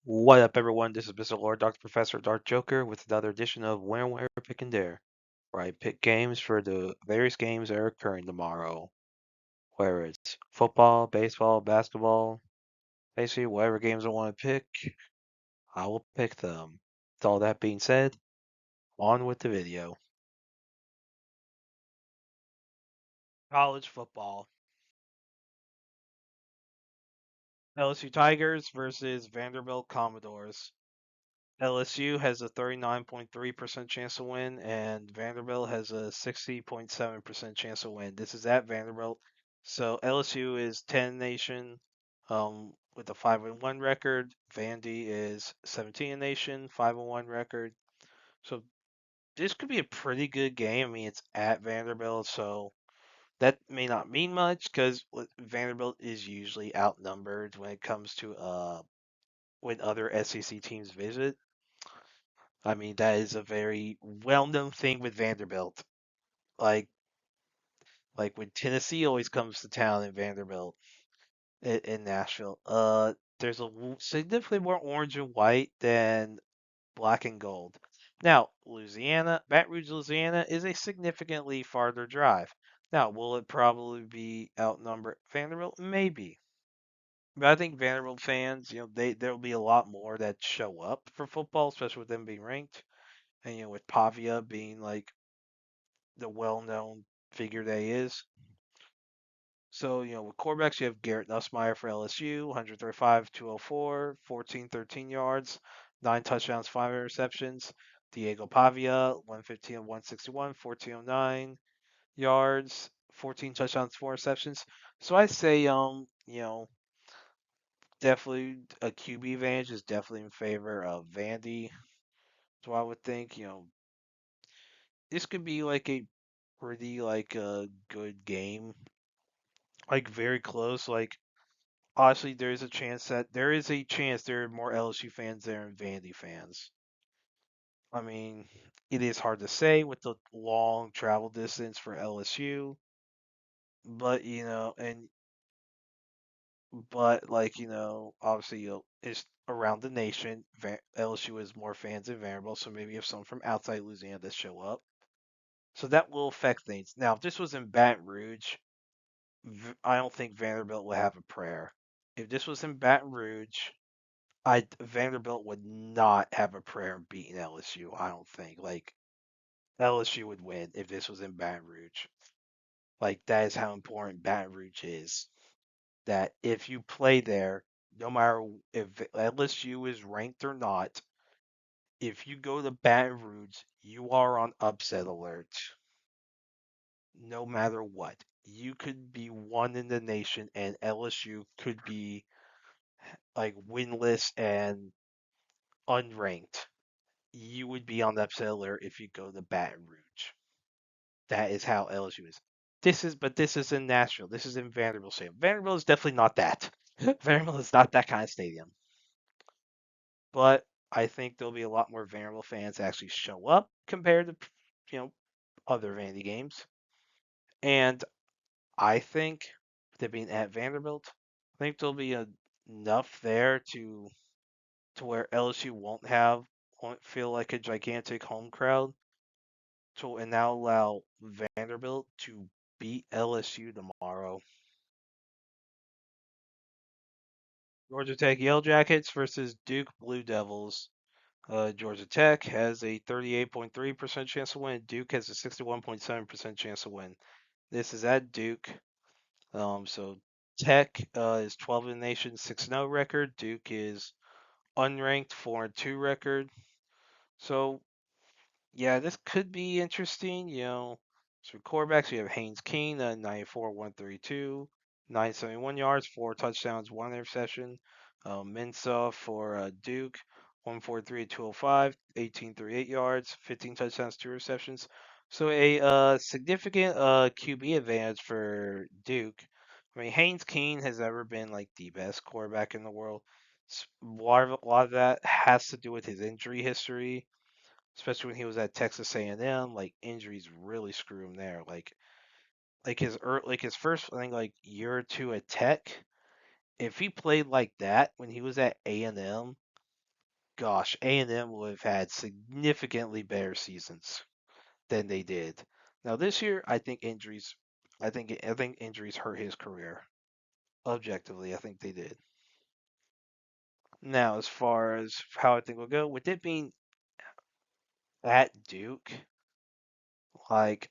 What up, everyone? This is Mr. Lord, Dr. Professor, Dark Joker, with another edition of Where, Pick, and Dare, where I pick games for the various games that are occurring tomorrow. Whether it's football, baseball, basketball, basically whatever games I want to pick, I will pick them. With all that being said, on with the video. College football. LSU Tigers versus Vanderbilt Commodores. LSU has a 39.3% chance to win, and Vanderbilt has a 60.7% chance to win. This is at Vanderbilt. So LSU is 10 nation with a 5-1 record. Vandy is 17 nation, 5-1 record. So this could be a pretty good game. I mean, it's at Vanderbilt, so that may not mean much because Vanderbilt is usually outnumbered when it comes to when other SEC teams visit. I mean, that is a very well-known thing with Vanderbilt. Like, like when Tennessee always comes to town in Vanderbilt in Nashville. There's significantly more orange and white than black and gold. Now, Louisiana, Baton Rouge, Louisiana is a significantly farther drive. Now, will it probably be outnumbered Vanderbilt? Maybe. But I think Vanderbilt fans, there'll be a lot more that show up for football, especially with them being ranked. And with Pavia being like the well-known figure that he is. So, with quarterbacks, you have Garrett Nussmeier for LSU, 135, 204, 14, 13 yards, 9 touchdowns, 5 interceptions. Diego Pavia, 115, 161, 1409 yards, 14 touchdowns, 4 receptions. So I say, definitely a QB advantage is definitely in favor of Vandy. So I would think, this could be like a pretty like a good game, like very close. Like honestly, there is a chance there are more LSU fans there than Vandy fans. I mean, it is hard to say with the long travel distance for LSU, but like obviously it's around the nation. LSU has more fans than Vanderbilt, so maybe you have some from outside Louisiana that show up. So that will affect things. Now, if this was in Baton Rouge, I don't think Vanderbilt would have a prayer. If this was in Baton Rouge, I Vanderbilt would not have a prayer in beating LSU. I don't think. Like LSU would win if this was in Baton Rouge. Like that is how important Baton Rouge is. That if you play there, no matter if LSU is ranked or not, if you go to Baton Rouge, you are on upset alert. No matter what, you could be one in the nation, and LSU could be like winless and unranked. You would be on the upset alert if you go to Baton Rouge. That is how LSU is. This is in Nashville. This is in Vanderbilt Stadium. Vanderbilt is definitely not that. Vanderbilt is not that kind of stadium. But I think there'll be a lot more Vanderbilt fans actually show up compared to other Vandy games. And I think they're being at Vanderbilt. I think there'll be enough there to where LSU won't feel like a gigantic home crowd and now allow Vanderbilt to beat LSU tomorrow. Georgia Tech Yellow Jackets versus Duke Blue Devils. Georgia Tech has a 38.3% chance to win. Duke has a 61.7% chance to win. This is at Duke. So Tech is 12 in the nation, 6-0 record. Duke is unranked, 4-2 record. So yeah, this could be interesting. So quarterbacks, we have Haynes King, 94, 132, 971 yards, 4 touchdowns, 1 interception. Minsaw for Duke, 143, 205, 1838 yards, 15 touchdowns, 2 receptions. So a significant QB advantage for Duke. I mean, Haynes King has ever been like the best quarterback in the world. A lot of that has to do with his injury history, especially when he was at Texas A&M. Like injuries really screw him there. Like his first I think like year or two at Tech, if he played like that when he was at A&M, gosh, A&M would have had significantly better seasons than they did. Now this year, I think injuries hurt his career. Objectively, I think they did. Now, as far as how I think will go, with it being at Duke, like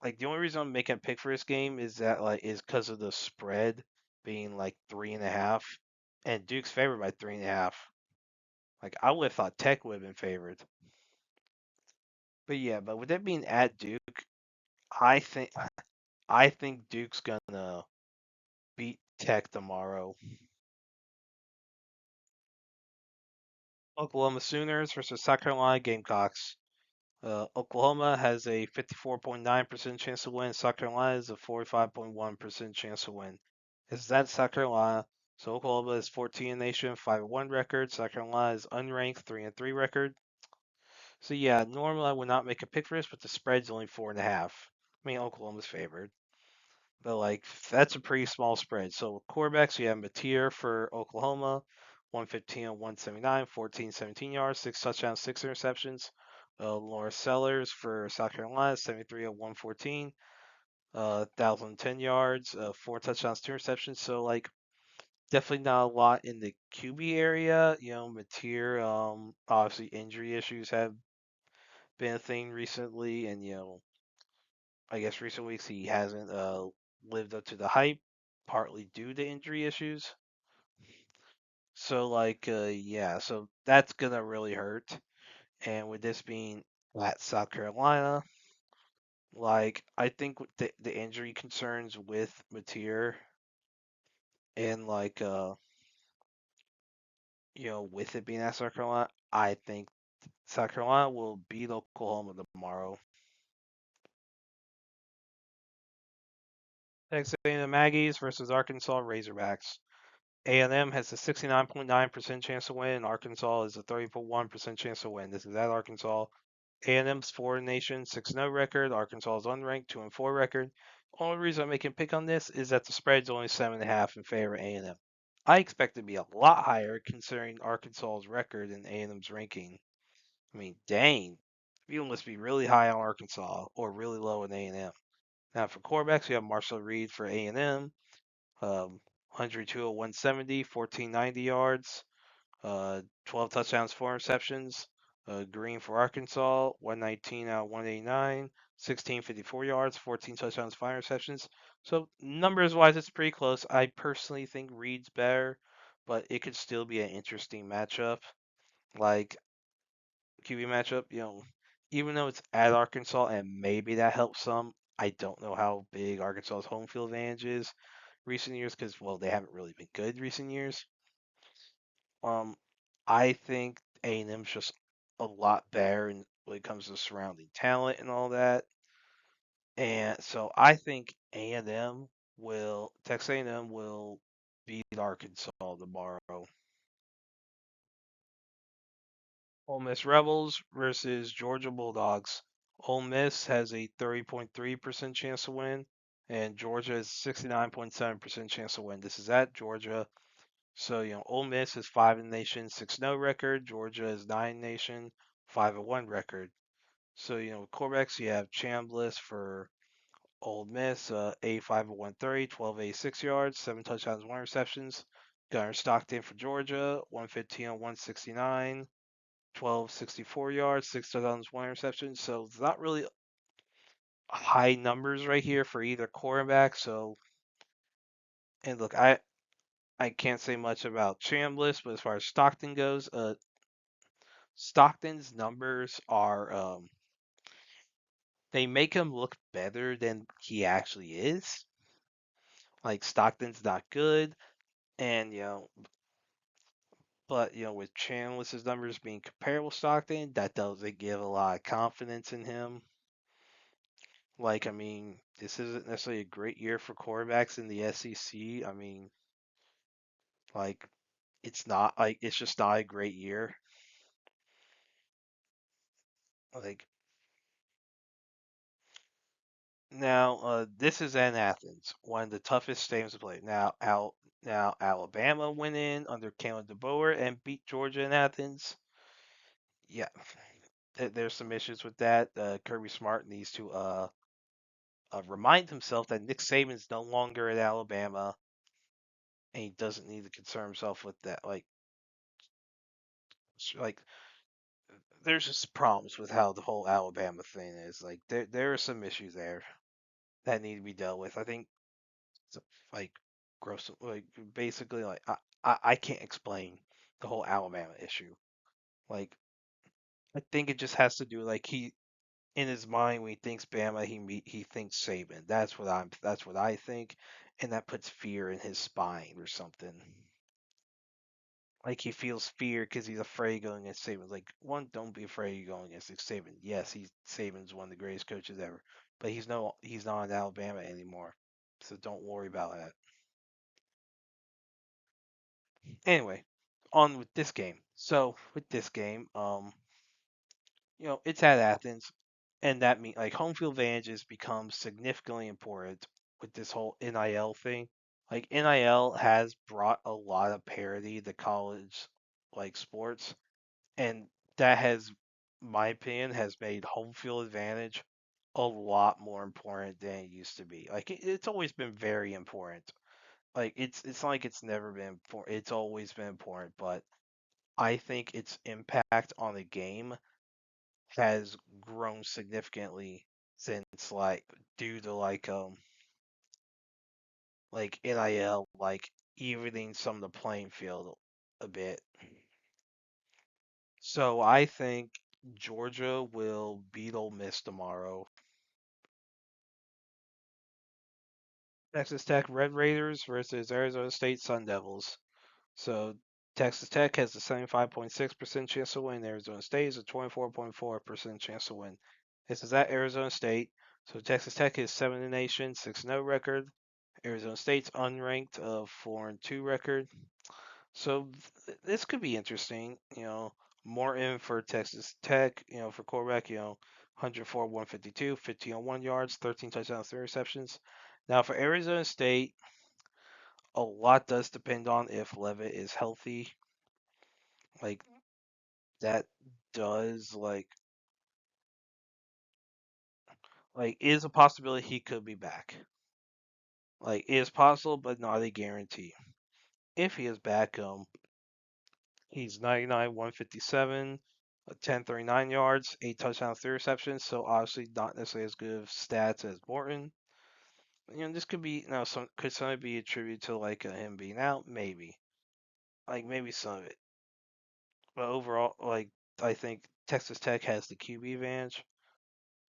the only reason I'm making a pick for this game is because of the spread being like 3.5, and Duke's favored by 3.5. Like I would have thought Tech would have been favored, but yeah, but with it being at Duke, I think I think Duke's gonna beat Tech tomorrow. Oklahoma Sooners versus South Carolina Gamecocks. Oklahoma has a 54.9% chance to win. South Carolina has a 45.1% chance to win. Is that South Carolina? So Oklahoma is 14 in the nation, 5-1 record. South Carolina is unranked, 3-3 record. So yeah, normally I would not make a pick for this, but the spread's only 4.5. I mean, Oklahoma's favored, but like that's a pretty small spread. So quarterbacks, you have Mateer for Oklahoma, 115 on 179, 14, 17 yards, 6 touchdowns, 6 interceptions. Laura Sellers for South Carolina, 73 on 114, 1,010 yards, 4 touchdowns, 2 interceptions. So like definitely not a lot in the QB area. Mateer, obviously injury issues have been a thing recently, and I guess recent weeks he hasn't lived up to the hype, partly due to injury issues. So like yeah, so that's gonna really hurt. And with this being at South Carolina, like I think with the injury concerns with Mateer and like with it being at South Carolina, I think South Carolina will beat Oklahoma tomorrow. Texas A&M Aggies versus Arkansas Razorbacks. A&M has a 69.9% chance to win. Arkansas is a 30.1% chance to win. This is at Arkansas. A&M's 4 nation, 6-0 record. Arkansas is unranked, 2-4 record. Only reason I'm making pick on this is that the spread's only 7.5 in favor of A&M. I expect it to be a lot higher considering Arkansas's record and A&M's ranking. I mean, dang, you must be really high on Arkansas or really low in A&M. Now for quarterbacks, we have Marshall Reed for A&M, 102 at 170, 1490 yards, 12 touchdowns, 4 interceptions. Green for Arkansas, 119 out of 189, 1654 yards, 14 touchdowns, 5 interceptions. So numbers wise, it's pretty close. I personally think Reed's better, but it could still be an interesting matchup. Like QB matchup, even though it's at Arkansas and maybe that helps some. I don't know how big Arkansas's home field advantage is recent years because they haven't really been good recent years. Um, I think A&M's just a lot better when it comes to surrounding talent and all that. And so I think Texas A&M will beat Arkansas tomorrow. Ole Miss Rebels versus Georgia Bulldogs. Ole Miss has a 30.3% chance to win, and Georgia has 69.7% chance to win. This is at Georgia. So, Ole Miss is 5 in the nation, 6-0 record. Georgia is 9 in the nation, 5-1 record. So, quarterbacks, you have Chambliss for Ole Miss, 85 at 130, 1286 yards, 7 touchdowns, 1 receptions. Gunnar Stockton for Georgia, 115 on 169, 1264 yards, 6 touchdowns, 1 interception. So it's not really high numbers right here for either quarterback. So, and look, I can't say much about Chambliss, but as far as Stockton goes, Stockton's numbers are they make him look better than he actually is. Like Stockton's not good, and but with Chambliss's numbers being comparable to Stockton, that doesn't give a lot of confidence in him. Like, I mean, this isn't necessarily a great year for quarterbacks in the SEC. I mean, like, it's just not a great year. Like, now, this is in Athens, one of the toughest stadiums to play. Now Alabama went in under Kalen DeBoer and beat Georgia in Athens. Yeah, there's some issues with that. Kirby Smart needs to remind himself that Nick Saban's no longer at Alabama, and he doesn't need to concern himself with that. Like there's just problems with how the whole Alabama thing is. Like there are some issues there that need to be dealt with. I think it's like gross. Like basically, like I can't explain the whole Alabama issue. Like I think it just has to do like he in his mind when he thinks Bama, he thinks Saban. That's what I think, and that puts fear in his spine or something. Like he feels fear because he's afraid going against Saban. Like one, don't be afraid of going against Saban. Yes, he's Saban's one of the greatest coaches ever, but he's not in Alabama anymore, so don't worry about that. Anyway, on with this game. So with this game, it's at Athens, and that means like home field advantages become significantly important with this whole NIL thing. Like NIL has brought a lot of parity to college like sports, and that has, my opinion, has made home field advantage a lot more important than it used to be. Like it's always been very important. Like it's not like it's never been important. It's always been important, but I think its impact on the game has grown significantly since like due to like NIL like evening some of the playing field a bit. So I think Georgia will beat Ole Miss tomorrow. Texas Tech Red Raiders versus Arizona State Sun Devils. So Texas Tech has a 75.6% chance to win. Arizona State is a 24.4% chance to win. This is at Arizona State. So Texas Tech is 7 in the nation, 6-0 record. Arizona State's unranked of 4-2 record. So this could be interesting. Morton for Texas Tech. For quarterback. 104, 152, 1501 yards, 13 touchdowns, 3 receptions. Now for Arizona State, a lot does depend on if Levitt is healthy. Like that does like is a possibility he could be back. Like it is possible, but not a guarantee. If he is back, he's 99, 157, 1039 yards, 8 touchdowns, 3 receptions. So obviously not necessarily as good of stats as Morton. This could be could something be attributed to like him being out, maybe. Like maybe some of it. But overall, like I think Texas Tech has the QB advantage,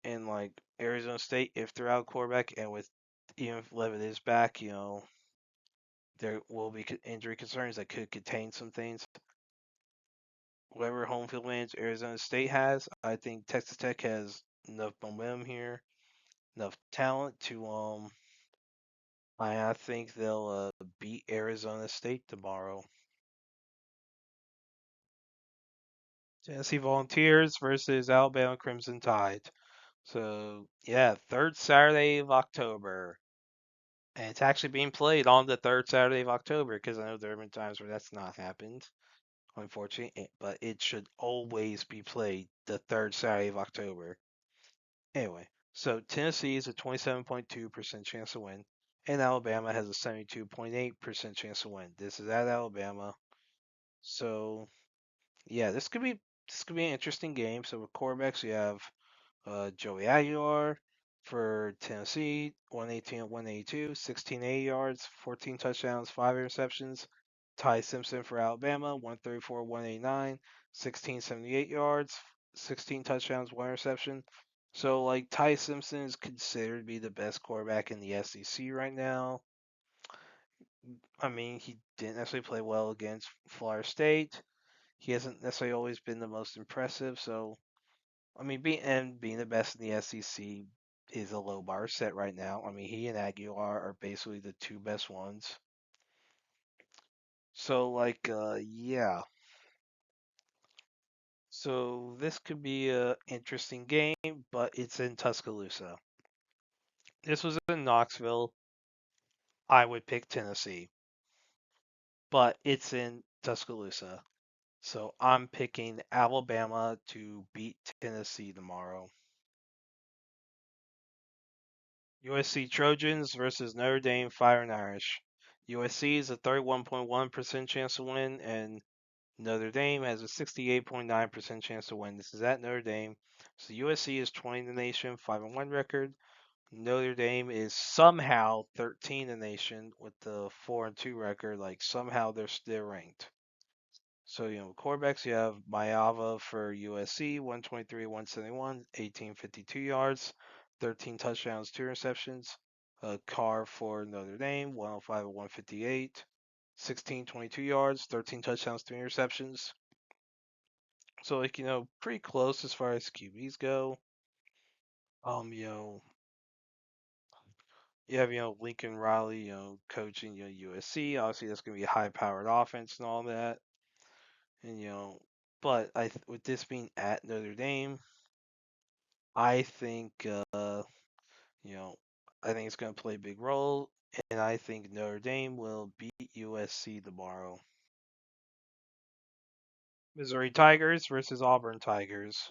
and like Arizona State, if they're out quarterback, and with even if Levitt is back, there will be injury concerns that could contain some things. Whatever home field advantage Arizona State has, I think Texas Tech has enough momentum here, enough talent to I think they'll beat Arizona State tomorrow. Tennessee Volunteers versus Alabama Crimson Tide. So yeah, third Saturday of October. And it's actually being played on the third Saturday of October because I know there have been times where that's not happened, unfortunately. But it should always be played the third Saturday of October. Anyway, so Tennessee is a 27.2% chance to win, and Alabama has a 72.8% chance to win. This is at Alabama. So yeah, this could be an interesting game. So with quarterbacks, you have Joey Aguilar for Tennessee, 118 and 182, 1680 yards, 14 touchdowns, 5 interceptions. Ty Simpson for Alabama, 134, 189, 1678 yards, 16 touchdowns, 1 interception. So, like, Ty Simpson is considered to be the best quarterback in the SEC right now. I mean, he didn't necessarily play well against Florida State. He hasn't necessarily always been the most impressive, so I mean, being the best in the SEC is a low bar set right now. I mean, he and Aguilar are basically the two best ones. So, like, yeah. So this could be a interesting game, but it's in Tuscaloosa. This was in Knoxville. I would pick Tennessee. but it's in Tuscaloosa. So I'm picking Alabama to beat Tennessee tomorrow. USC Trojans versus Notre Dame Fire and Irish. USC is a 31.1% chance to win, and Notre Dame has a 68.9% chance to win. This is at Notre Dame. So USC is 20 in the nation, 5-1 record. Notre Dame is somehow 13 in the nation with the 4-2 record. Like somehow they're still ranked. So, quarterbacks, you have Mayava for USC, 123, 171, 1852 yards, 13 touchdowns, 2 interceptions. Carr for Notre Dame, 105, 158, 1622 yards, 13 touchdowns, 3 interceptions. So, pretty close as far as QBs go. Um, you know, you have, Lincoln Riley, coaching, USC. Obviously, that's going to be a high-powered offense and all that. And, but with this being at Notre Dame, I think you know I think it's going to play a big role, and I think Notre Dame will beat USC tomorrow. Missouri Tigers versus Auburn Tigers.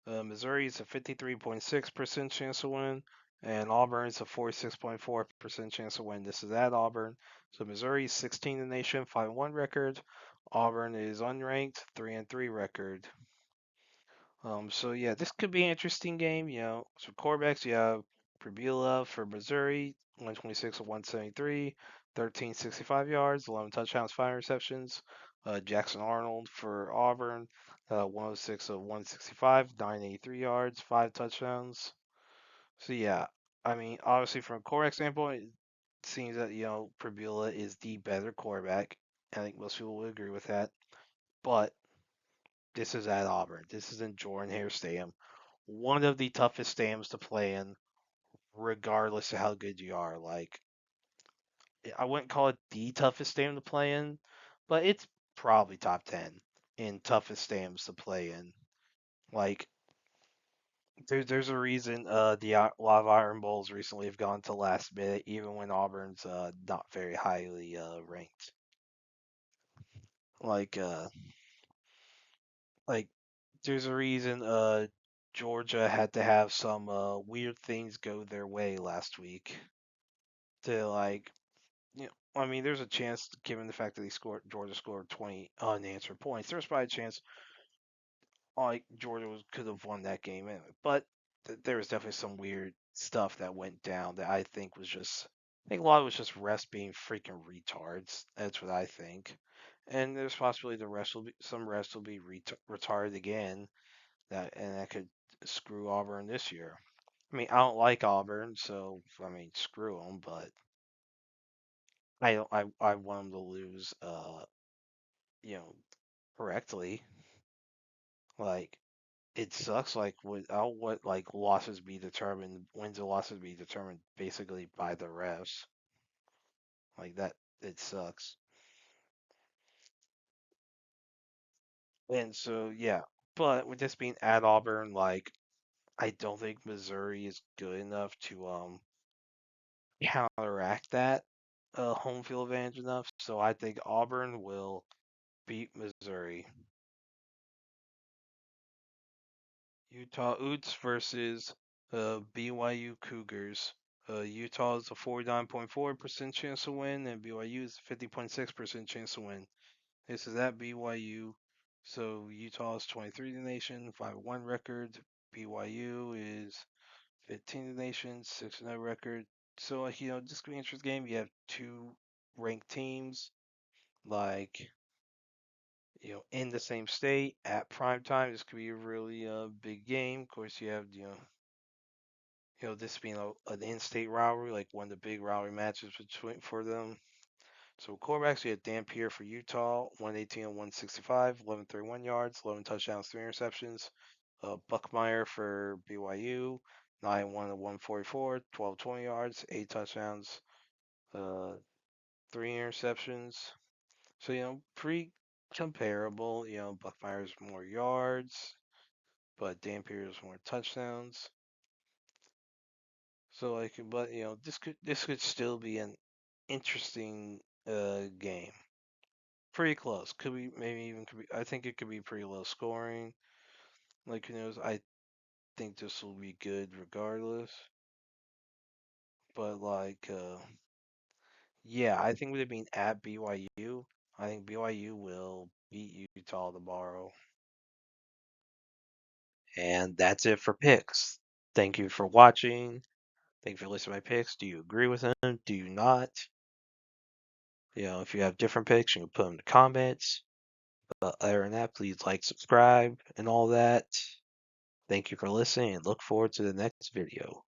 Missouri is a 53.6% chance to win, and Auburn is a 46.4% chance to win. This is at Auburn. So Missouri is 16 in the nation, 5-1 record. Auburn is unranked, 3-3 record. So yeah, this could be an interesting game. So quarterbacks, you have Pribula for Missouri, 126 of 173, 1365 yards, 11 touchdowns, 5 receptions. Jackson Arnold for Auburn, 106 of 165, 983 yards, 5 touchdowns. So yeah, I mean, obviously from a quarterback standpoint, it seems that Pribula is the better quarterback. I think most people would agree with that. But this is at Auburn. This is in Jordan-Hare Stadium, one of the toughest stadiums to play in, regardless of how good you are. Like, I wouldn't call it the toughest stadium to play in, but it's probably top 10 in toughest stadiums to play in. Like, there's a reason a lot of Iron Bowls recently have gone to last minute, even when Auburn's not very highly ranked. Like, like there's a reason Georgia had to have some weird things go their way last week to I mean there's a chance given the fact that Georgia scored 20 unanswered points, there's probably a chance Georgia could have won that game anyway. But there was definitely some weird stuff that went down that I think a lot of it was just refs being freaking retards. That's what I think. And there's possibly some refs will be retarded again that could screw Auburn this year. I mean, I don't like Auburn, so I mean, screw them. But I don't. I want them to lose. You know, correctly. Like it sucks. Like what like losses be determined, wins and losses be determined basically by the refs. Like that, it sucks. And so yeah, but with this being at Auburn, like I don't think Missouri is good enough to counteract that home field advantage enough. So I think Auburn will beat Missouri. Utah Utes versus BYU Cougars. Utah is a 49.4% chance to win, and BYU is 50.6% chance to win. This is at BYU. So Utah is 23 in the nation, 5-1 record. BYU is 15 in the nation, 6-0 record. So, this could be an interesting game. You have two ranked teams, like, in the same state at prime time. This could be a really big game. Of course, you have, this being an in-state rivalry, like one of the big rivalry matches between for them. So quarterbacks, we had Dan Pierre for Utah, 118 and 165, 1131 yards, 11 touchdowns, 3 interceptions. Buckmeyer for BYU, 9-1 and 144, 1220 yards, 8 touchdowns, uh, 3 interceptions. So, pretty comparable. Buckmeyer's more yards, but Dan Pierre's more touchdowns. So but this could still be an interesting game. Pretty close. Could be maybe even could be. I think it could be pretty low scoring. Like who knows? I think this will be good regardless. But yeah, I think with it being at BYU, I think BYU will beat Utah tomorrow. And that's it for picks. Thank you for watching. Thank you for listening to my picks. Do you agree with them? Do you not? If you have different picks, you can put them in the comments. But other than that, please like, subscribe, and all that. Thank you for listening, and look forward to the next video.